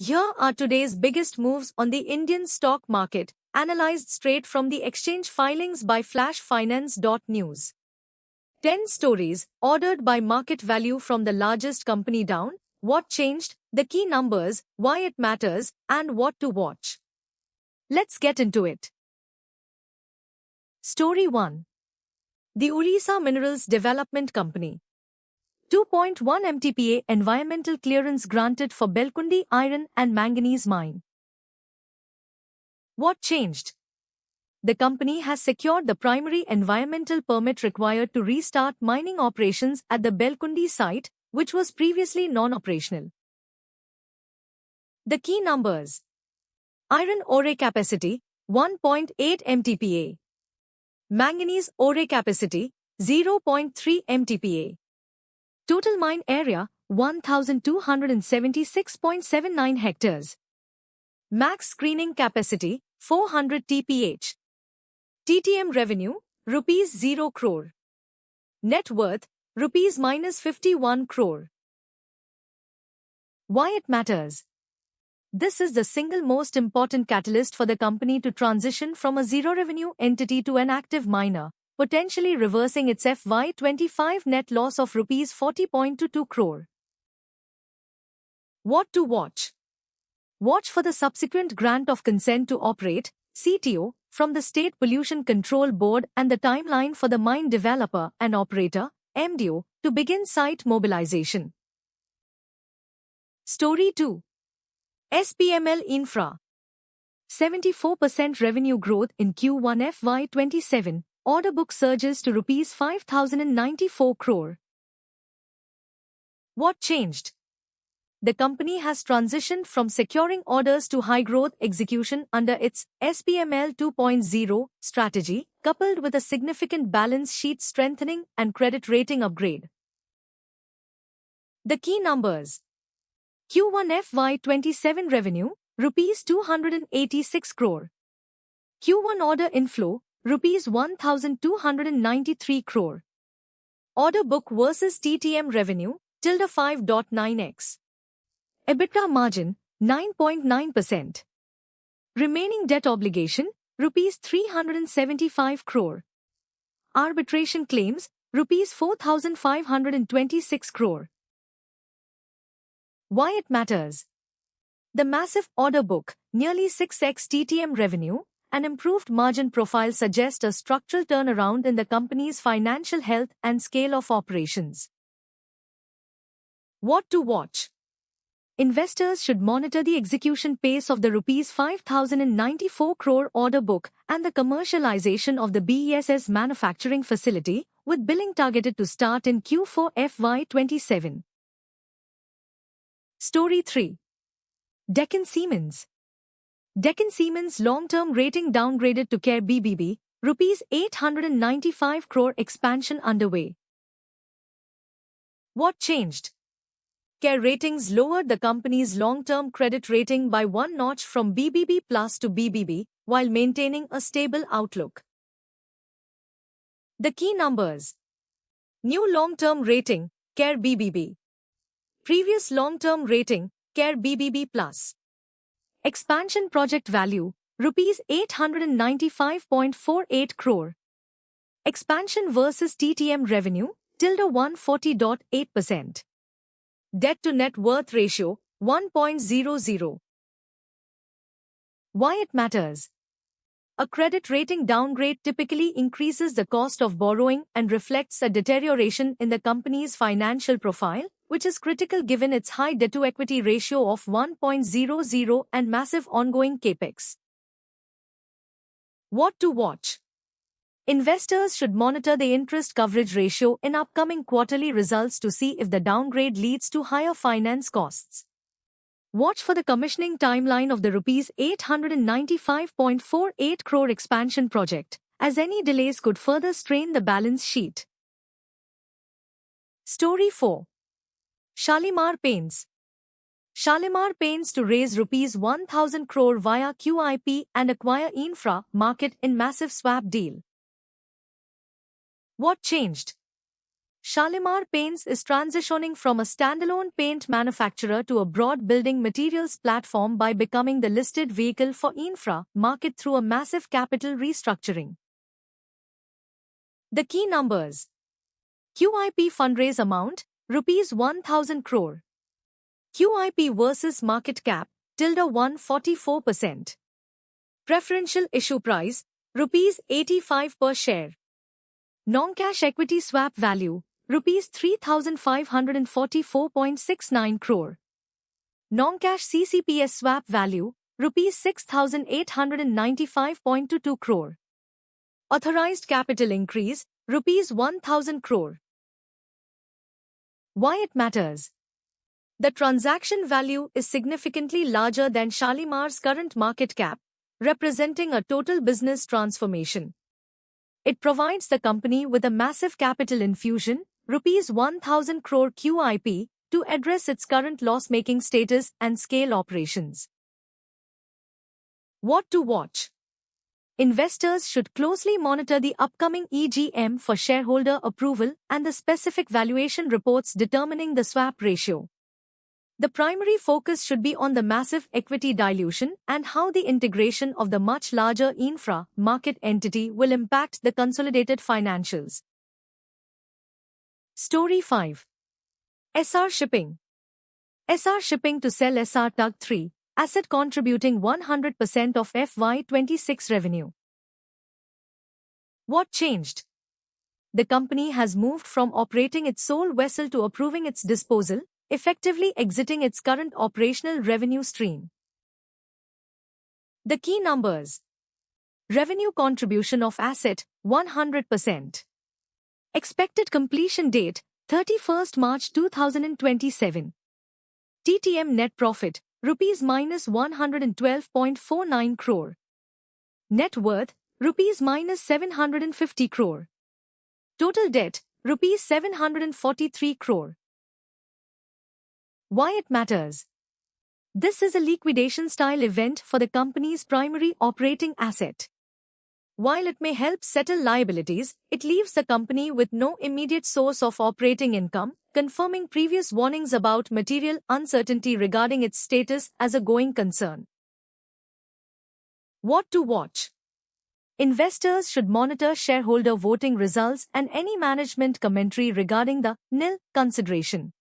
Here are today's biggest moves on the Indian stock market, analyzed straight from the exchange filings by flashfinance.news. 10 stories, ordered by market value from the largest company down, what changed, the key numbers, why it matters, and what to watch. Let's get into it. Story 1. The Orissa Minerals Development Company. 2.1 MTPA environmental clearance granted for Belkundi iron and manganese mine. What changed? The company has secured the primary environmental permit required to restart mining operations at the Belkundi site, which was previously non-operational. The key numbers. Iron ore capacity, 1.8 MTPA. Manganese ore capacity, 0.3 MTPA. Total mine area, 1,276.79 hectares. Max screening capacity, 400 TPH. TTM revenue, Rs 0 crore. Net worth, Rs minus 51 crore. Why it matters? This is the single most important catalyst for the company to transition from a zero-revenue entity to an active miner, potentially reversing its FY25 net loss of Rs 40.22 crore. What to watch? Watch for the subsequent grant of consent to operate, CTO, from the State Pollution Control Board and the timeline for the mine developer and operator, MDO, to begin site mobilization. Story 2. SPML Infra. 74% revenue growth in Q1 FY27, order book surges to Rs 5,094 crore. What changed? The company has transitioned from securing orders to high-growth execution under its SPML 2.0 strategy, coupled with a significant balance sheet strengthening and credit rating upgrade. The key numbers. Q1 FY27 revenue, Rs 286 crore. Q1 order inflow, Rs 1,293 crore. Order book versus TTM revenue, tilde 5.9x. EBITDA margin, 9.9%. Remaining debt obligation, Rs 375 crore. Arbitration claims, Rs 4,526 crore. Why it matters? The massive order book, nearly 6x TTM revenue, and improved margin profile suggest a structural turnaround in the company's financial health and scale of operations. What to watch? Investors should monitor the execution pace of the Rs 5,094 crore order book and the commercialization of the BESS manufacturing facility, with billing targeted to start in Q4 FY27. Story 3. Deccan Siemens. Deccan Siemens long-term rating downgraded to CARE BBB, Rs 895 crore expansion underway. What changed? CARE Ratings lowered the company's long-term credit rating by one notch from BBB Plus to BBB, while maintaining a stable outlook. The key numbers. New long-term rating, CARE BBB. Previous long-term rating, CARE BBB Plus. Expansion project value, Rs 895.48 crore. Expansion versus TTM revenue, tilde 140.8%. Debt to net worth ratio, 1.00. Why it matters? A credit rating downgrade typically increases the cost of borrowing and reflects a deterioration in the company's financial profile, which is critical given its high debt-to-equity ratio of 1.00 and massive ongoing capex. What to watch? Investors should monitor the interest coverage ratio in upcoming quarterly results to see if the downgrade leads to higher finance costs. Watch for the commissioning timeline of the Rs 895.48 crore expansion project, as any delays could further strain the balance sheet. Story 4. Shalimar Paints. Shalimar Paints to raise Rs 1,000 crore via QIP and acquire infra market in massive swap deal. What changed? Shalimar Paints is transitioning from a standalone paint manufacturer to a broad building materials platform by becoming the listed vehicle for infra market through a massive capital restructuring. The key numbers. QIP fundraise amount, Rs 1,000 crore. QIP versus market cap, ~144%. Preferential issue price, Rs 85 per share. Non-cash equity swap value, Rs 3,544.69 crore. Non-cash CCPS swap value, Rs 6,895.22 crore. Authorized capital increase, Rs 1,000 crore. Why it matters? The transaction value is significantly larger than Shalimar's current market cap, representing a total business transformation. It provides the company with a massive capital infusion, Rs 1,000 crore QIP, to address its current loss-making status and scale operations. What to watch? Investors should closely monitor the upcoming EGM for shareholder approval and the specific valuation reports determining the swap ratio. The primary focus should be on the massive equity dilution and how the integration of the much larger infra market entity will impact the consolidated financials. Story 5. Essar Shipping. Essar Shipping to sell Essar Tug 3, asset contributing 100% of FY26 revenue. What changed? The company has moved from operating its sole vessel to approving its disposal, effectively exiting its current operational revenue stream. The key numbers. Revenue contribution of asset, 100%. Expected completion date, 31st March 2027. TTM net profit, Rs minus 112.49 crore. Net worth, Rs minus 750 crore. Total debt, Rs 743 crore. Why it matters? This is a liquidation-style event for the company's primary operating asset. While it may help settle liabilities, it leaves the company with no immediate source of operating income, confirming previous warnings about material uncertainty regarding its status as a going concern. What to watch? Investors should monitor shareholder voting results and any management commentary regarding the nil consideration.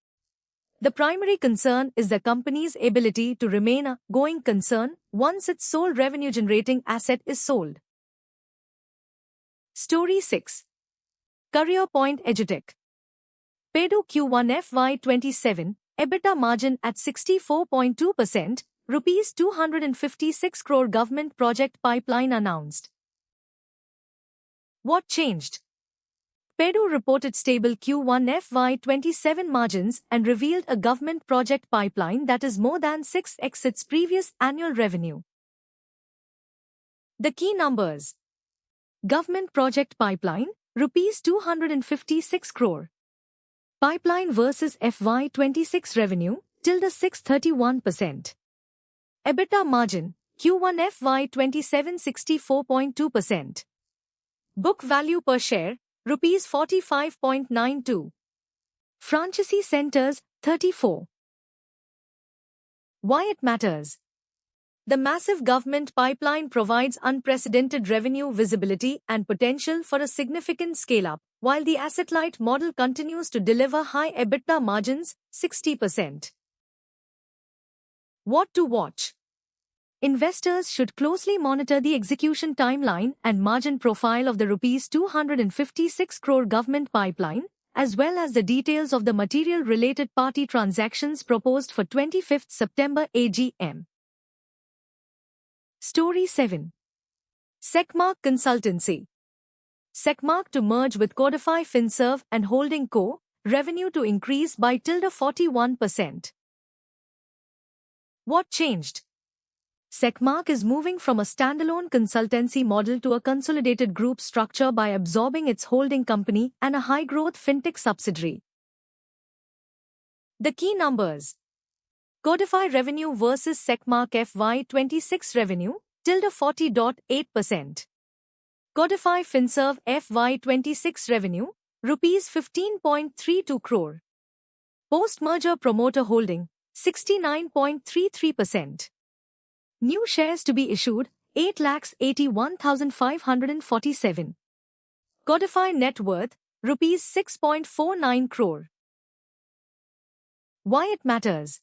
The primary concern is the company's ability to remain a going concern once its sole revenue-generating asset is sold. Story 6. CareerPoint EduTech. PEDU Q1 FY27, EBITDA margin at 64.2%, Rs 256 crore government project pipeline announced. What changed? PEDU reported stable Q1 FY27 margins and revealed a government project pipeline that is more than 6x its previous annual revenue. The key numbers. Government project pipeline, Rs 256 crore. Pipeline versus FY26 revenue, ~631%. EBITDA margin, Q1 FY27 64.2%. Book value per share, Rs 45.92. Franchisee centers, 34. Why it matters? The massive government pipeline provides unprecedented revenue visibility and potential for a significant scale-up, while the asset-light model continues to deliver high EBITDA margins, 60%. What to watch? Investors should closely monitor the execution timeline and margin profile of the Rs 256 crore government pipeline, as well as the details of the material related party transactions proposed for 25th September AGM. Story 7. Secmark Consultancy. Secmark to merge with Codify Finserv and Holding Co., revenue to increase by ~41%. What changed? Secmark is moving from a standalone consultancy model to a consolidated group structure by absorbing its holding company and a high-growth fintech subsidiary. The key numbers. Codify revenue versus Secmark FY26 revenue, ~40.8%. Codify Finserv FY26 revenue, rupees 15.32 crore. Post-merger promoter holding, 69.33%. New shares to be issued, 8,81,547. Codify net worth, rupees 6.49 crore. Why it matters?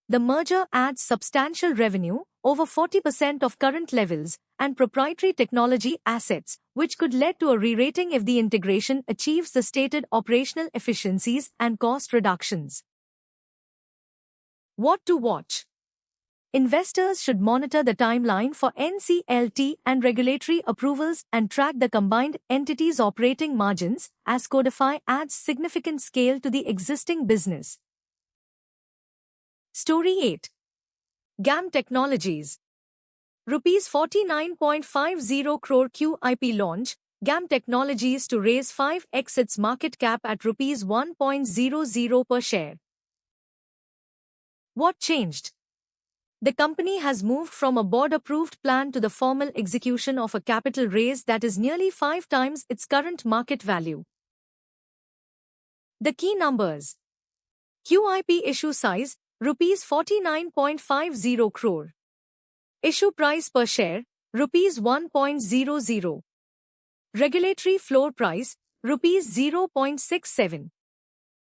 The merger adds substantial revenue, over 40% of current levels, and proprietary technology assets, which could lead to a re-rating if the integration achieves the stated operational efficiencies and cost reductions. What to watch? Investors should monitor the timeline for NCLT and regulatory approvals and track the combined entities' operating margins, as Codify adds significant scale to the existing business. Story 8. GAM Technologies. Rupees 49.50 crore QIP launch, GAM Technologies to raise 5x its market cap at rupees 1.00 per share. What changed? The company has moved from a board-approved plan to the formal execution of a capital raise that is nearly 5 times its current market value. The key numbers. QIP issue size, rupees 49.50 crore. Issue price per share, rupees 1.00. Regulatory floor price, rupees 0.67.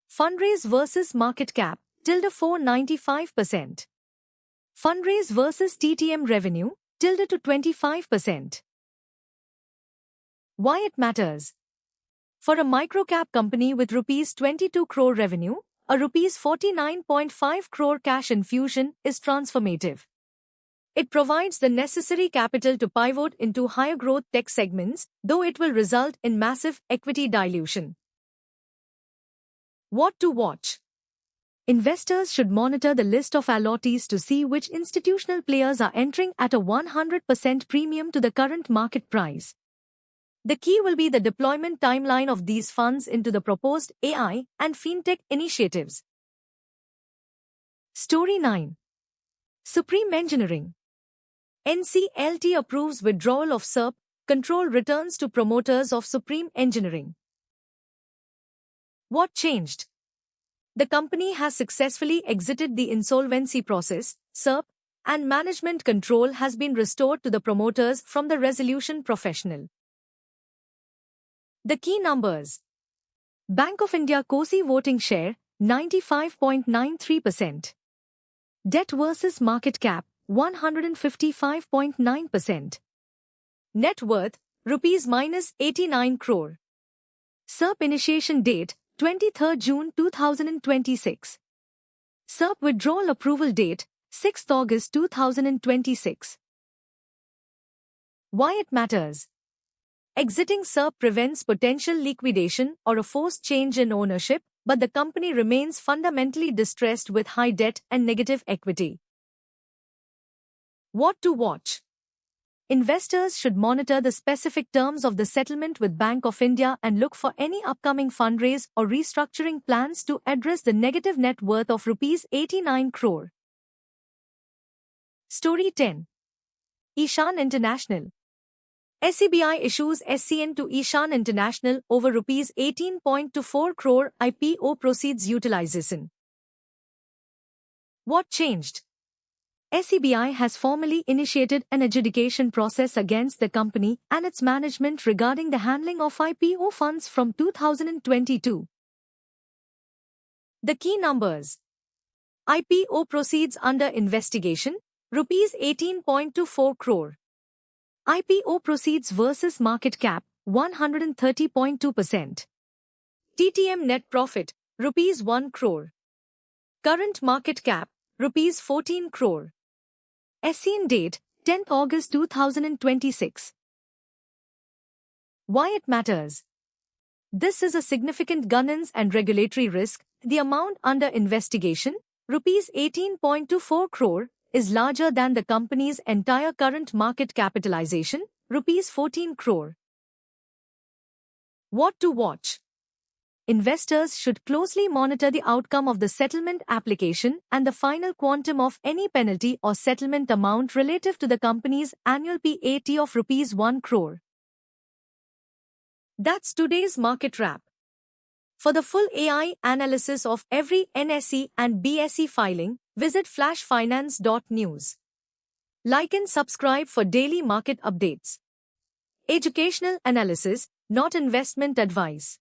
Fundraise versus market cap, ~495%. Fundraise versus TTM revenue, to 25%. Why it matters? For a microcap company with rupees 22 crore revenue, a rupees 49.5 crore cash infusion is transformative. It provides the necessary capital to pivot into higher growth tech segments, though it will result in massive equity dilution. What to watch? Investors should monitor the list of allottees to see which institutional players are entering at a 100% premium to the current market price. The key will be the deployment timeline of these funds into the proposed AI and fintech initiatives. Story 9. Supreme Engineering. NCLT approves withdrawal of SERP, control returns to promoters of Supreme Engineering. What changed? The company has successfully exited the insolvency process, SERP, and management control has been restored to the promoters from the resolution professional. The key numbers. Bank of India COSI voting share, 95.93%. Debt versus market cap, 155.9%. Net worth, rupees -89 crore. SERP initiation date, 23 June 2026. SERP withdrawal approval date, 6 August 2026. Why it matters? Exiting SERP prevents potential liquidation or a forced change in ownership, but the company remains fundamentally distressed with high debt and negative equity. What to watch? Investors should monitor the specific terms of the settlement with Bank of India and look for any upcoming fundraise or restructuring plans to address the negative net worth of rupees 89 crore. Story 10. Ishan International. SEBI issues SCN to Ishan International over rupees 18.24 crore IPO proceeds utilization. What changed? SEBI has formally initiated an adjudication process against the company and its management regarding the handling of IPO funds from 2022. The key numbers. IPO proceeds under investigation, rupees 18.24 crore. IPO proceeds versus market cap, 130.2%. TTM net profit, rupees 1 crore. Current market cap, rupees 14 crore. SCN date, 10th August 2026. Why it matters? This is a significant governance and regulatory risk. The amount under investigation, rupees 18.24 crore, is larger than the company's entire current market capitalization, rupees 14 crore. What to watch? Investors should closely monitor the outcome of the settlement application and the final quantum of any penalty or settlement amount relative to the company's annual PAT of rupees 1 crore. That's today's market wrap. For the full AI analysis of every NSE and BSE filing, visit flashfinance.news. Like and subscribe for daily market updates. Educational analysis, not investment advice.